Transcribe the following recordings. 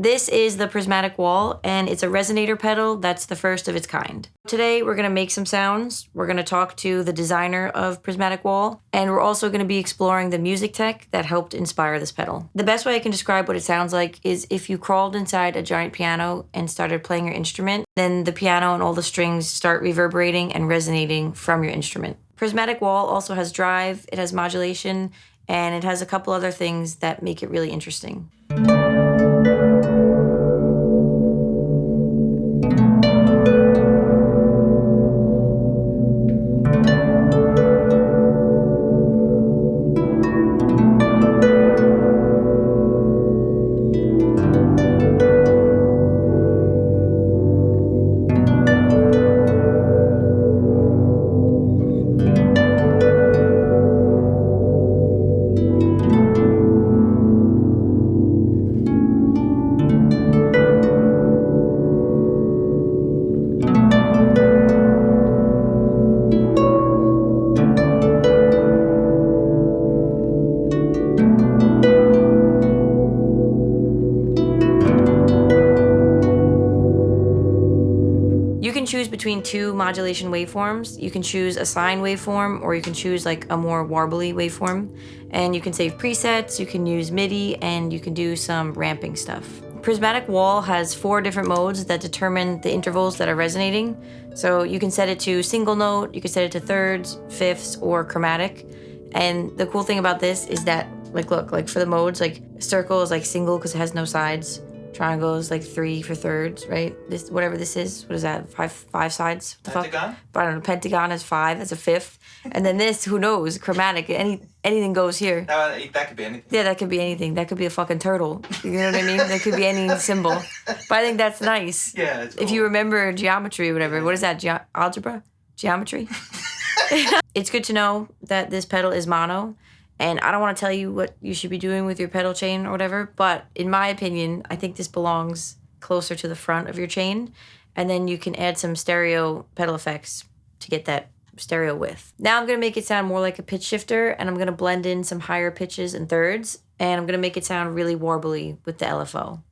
This is the Prismatic Wall, and it's a resonator pedal that's the first of its kind. Today, we're going to make some sounds. We're going to talk to the designer of Prismatic Wall, and we're also going to be exploring the music tech that helped inspire this pedal. The best way I can describe what it sounds like is if you crawled inside a giant piano and started playing your instrument, then the piano and all the strings start reverberating and resonating from your instrument. Prismatic Wall also has drive, it has modulation, and it has a couple other things that make it really interesting. You can choose between two modulation waveforms. You can choose a sine waveform, or you can choose like a more warbly waveform. And you can save presets, you can use MIDI, and you can do some ramping stuff. Prismatic Wall has 4 different modes that determine the intervals that are resonating. So you can set it to single note, you can set it to thirds, fifths, or chromatic. And the cool thing about this is that, look, for the modes, circle is single because it has no sides. Triangle is 3 for thirds, right? This, whatever this is, what is that? Five sides? Pentagon? But I don't know. Pentagon is 5. That's a fifth. And then this, who knows? Chromatic. Anything goes here. That could be anything. Yeah, that could be anything. That could be a fucking turtle. You know what I mean? That could be any symbol. But I think that's nice. Yeah, it's cool. If you remember geometry or whatever. What is that? Algebra? Geometry? It's good to know that this pedal is mono. And I don't want to tell you what you should be doing with your pedal chain or whatever, but in my opinion, I think this belongs closer to the front of your chain. And then you can add some stereo pedal effects to get that stereo width. Now I'm going to make it sound more like a pitch shifter, and I'm going to blend in some higher pitches and thirds, and I'm going to make it sound really warbly with the LFO.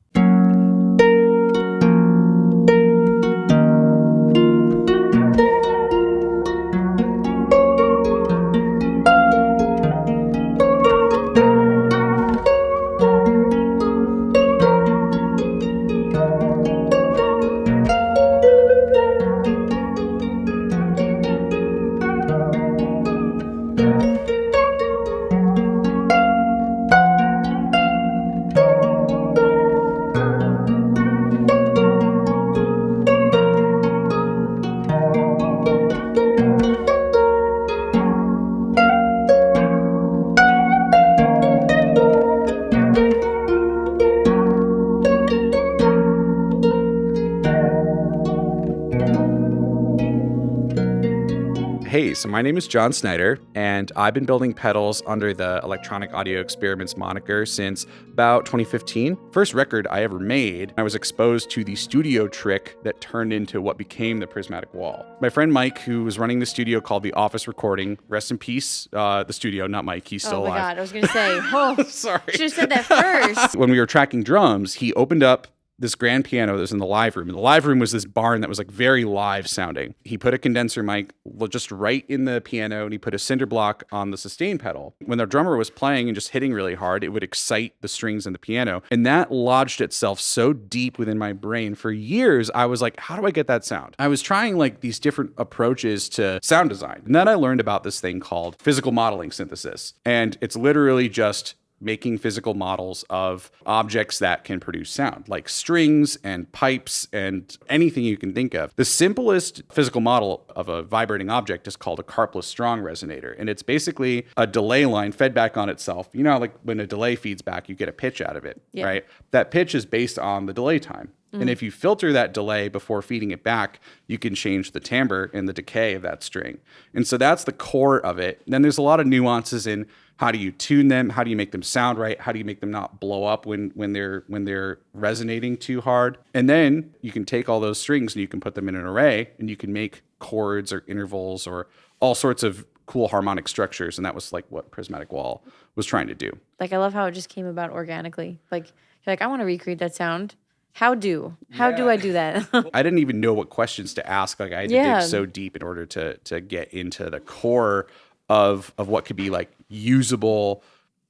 Hey, so my name is John Snyder, and I've been building pedals under the Electronic Audio Experiments moniker since about 2015. First record I ever made, I was exposed to the studio trick that turned into what became the Prismatic Wall. My friend Mike, who was running the studio called The Office Recording, rest in peace, the studio, not Mike, he's still alive. Oh my God, I was going to say, oh, sorry. Should have said that first. When we were tracking drums, he opened up this grand piano that was in the live room. And the live room was this barn that was very live sounding. He put a condenser mic just right in the piano, and he put a cinder block on the sustain pedal. When the drummer was playing and just hitting really hard, it would excite the strings in the piano. And that lodged itself so deep within my brain. For years, I was like, how do I get that sound? I was trying these different approaches to sound design. And then I learned about this thing called physical modeling synthesis. And it's literally just making physical models of objects that can produce sound, like strings and pipes and anything you can think of. The simplest physical model of a vibrating object is called a carpless strong resonator. And it's basically a delay line fed back on itself. You know, when a delay feeds back, you get a pitch out of it, right? That pitch is based on the delay time. And if you filter that delay before feeding it back, you can change the timbre and the decay of that string. And so that's the core of it. And then there's a lot of nuances in how do you tune them? How do you make them sound right? How do you make them not blow up when they're resonating too hard? And then you can take all those strings and you can put them in an array, and you can make chords or intervals or all sorts of cool harmonic structures. And that was what Prismatic Wall was trying to do. I love how it just came about organically. You're I want to recreate that sound. How do I do that? I didn't even know what questions to ask. Like I had to dig so deep in order to get into the core of what could be like usable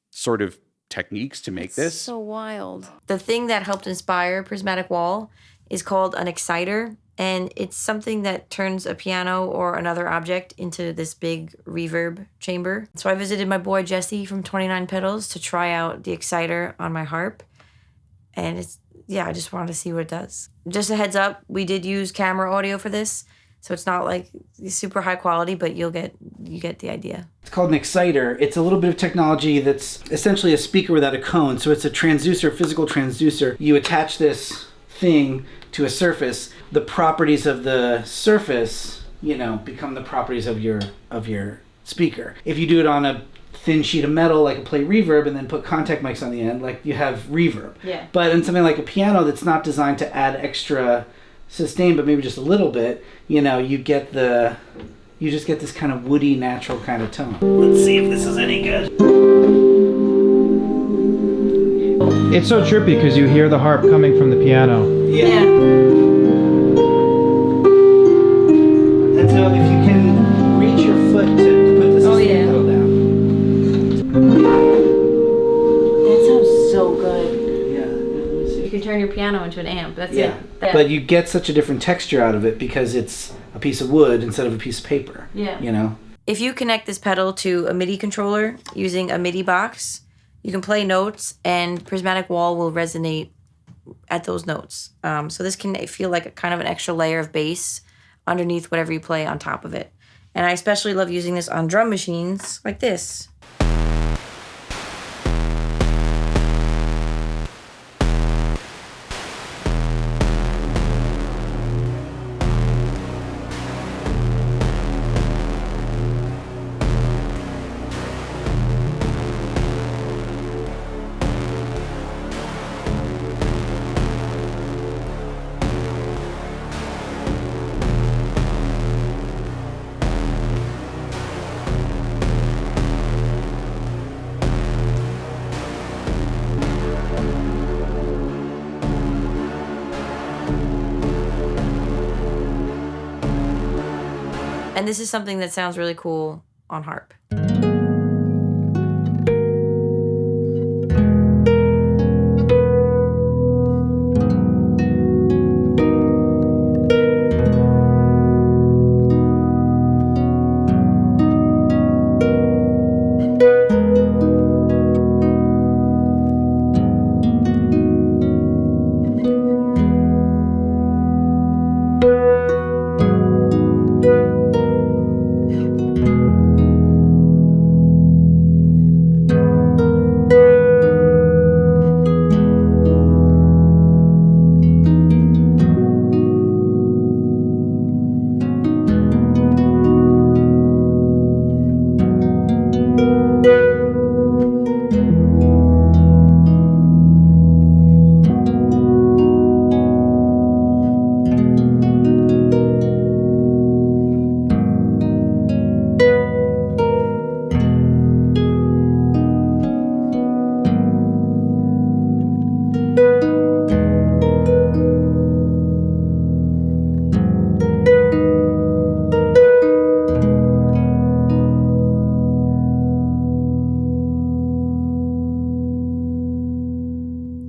sort of techniques to make this. So wild. The thing that helped inspire Prismatic Wall is called an exciter, and it's something that turns a piano or another object into this big reverb chamber. So I visited my boy Jesse from 29 Pedals to try out the exciter on my harp, and I just wanted to see what it does. Just a heads up, we did use camera audio for this, so it's not like super high quality, but you get the idea. It's called an exciter. It's a little bit of technology that's essentially a speaker without a cone. So it's a transducer, physical transducer. You attach this thing to a surface. The properties of the surface, become the properties of your speaker. If you do it on a thin sheet of metal, like a plate reverb, and then put contact mics on the end, like you have reverb. Yeah. But in something like a piano that's not designed to add extra sustain, but maybe just a little bit, you just get this kind of woody, natural kind of tone. Let's see if this is any good. It's so trippy because you hear the harp coming from the piano. Yeah. And so if you can reach your foot to put the sustain pedal down. That sounds so good. Yeah. You can turn your piano into an amp. That's Yeah. But you get such a different texture out of it because it's a piece of wood instead of a piece of paper. Yeah. If you connect this pedal to a MIDI controller using a MIDI box, you can play notes and Prismatic Wall will resonate at those notes. So this can feel like a kind of an extra layer of bass underneath whatever you play on top of it. And I especially love using this on drum machines like this. And this is something that sounds really cool on harp.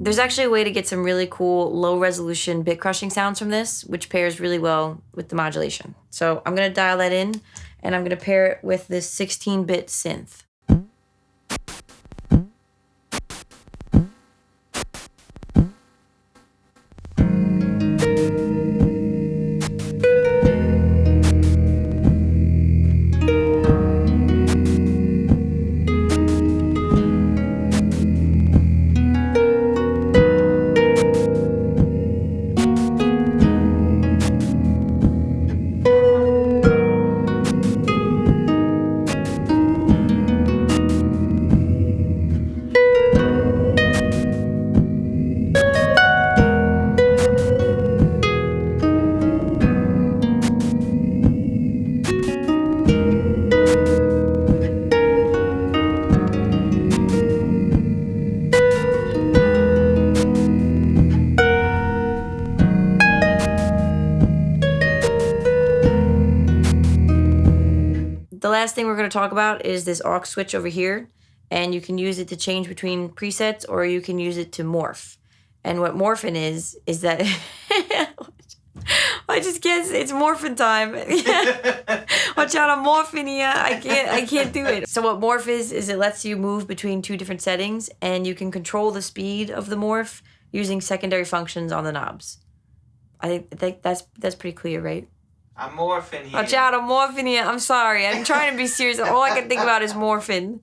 There's actually a way to get some really cool low resolution bit crushing sounds from this, which pairs really well with the modulation. So I'm gonna dial that in and I'm gonna pair it with this 16-bit synth. last thing we're going to talk about is this aux switch over here. And you can use it to change between presets, or you can use it to morph. And what morphin is that I just can't. It's morphin time. Watch out, I'm morphing here. I can't do it. So what morph is it lets you move between two different settings, and you can control the speed of the morph using secondary functions on the knobs. I think that's pretty clear, right? I'm morphing here. Watch out, I'm morphing here. I'm sorry. I'm trying to be serious. All I can think about is morphin.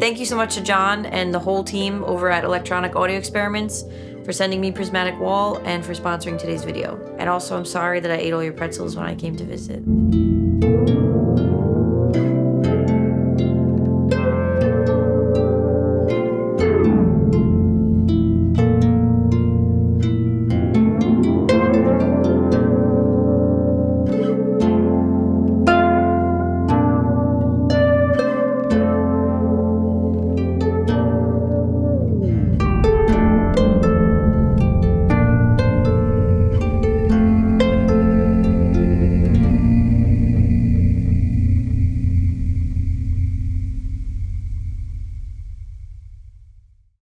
Thank you so much to John and the whole team over at Electronic Audio Experiments for sending me Prismatic Wall and for sponsoring today's video. And also, I'm sorry that I ate all your pretzels when I came to visit.